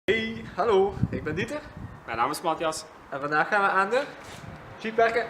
Hey, hallo, ik ben Dieter. Mijn naam is Mathias. En vandaag gaan we aan de Jeep werken.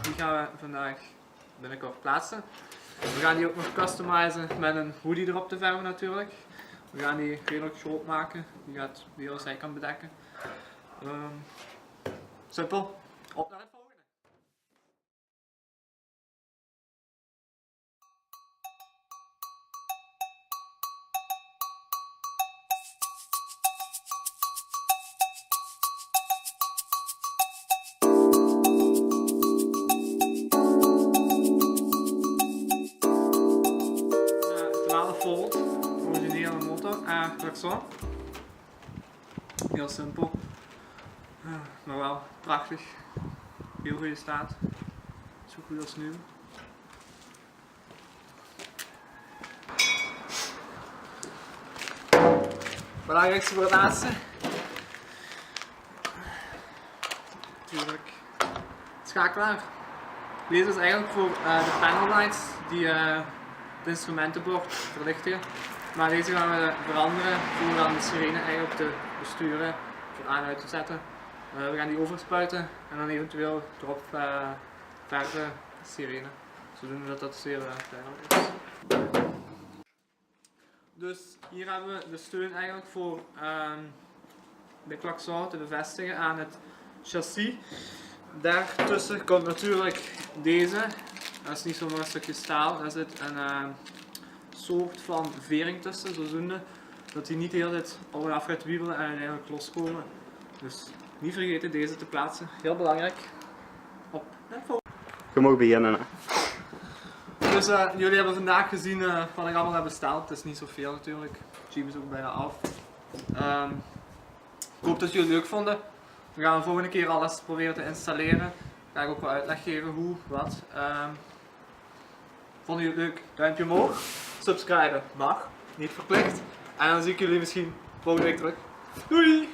Die gaan we vandaag binnenkort plaatsen. We gaan die ook nog customizen met een hoodie erop te verven natuurlijk. We gaan die redelijk groot maken, die gaat de hele zijkant bedekken. Simpel, op naar het volgende. Originele motor, klakson. Heel simpel, maar wel prachtig. Heel goede staat, zo goed als nieuw. Belangrijkste voor het laatste. Natuurlijk schakelaar. Deze is eigenlijk voor de panel lights die het instrumentenbord verlichten. Maar deze gaan we veranderen voor dan de sirene eigenlijk te besturen, voor aan en uit te zetten. We gaan die overspuiten en dan eventueel erop verven sirene. Zodoende dat dat zeer veilig is. Dus hier hebben we de steun eigenlijk voor de klakson te bevestigen aan het chassis. Daartussen komt natuurlijk deze. Dat is niet zomaar een stukje staal, daar zit een soort van vering tussen, zodoende dat hij niet de hele tijd op en af gaat wiebelen en uiteindelijk loskomen. Dus niet vergeten deze te plaatsen, heel belangrijk. Op naar het volgende. Je mag beginnen. Hè. Dus jullie hebben vandaag gezien wat ik allemaal heb besteld. Het is niet zoveel natuurlijk, Jeep is ook bijna af. Ik hoop dat jullie het leuk vonden. We gaan de volgende keer alles proberen te installeren. Ga ik ook wel uitleg geven hoe, wat. Vonden jullie het leuk? Duimpje omhoog. Subscriben mag, niet verplicht. En dan zie ik jullie misschien volgende week terug. Doei!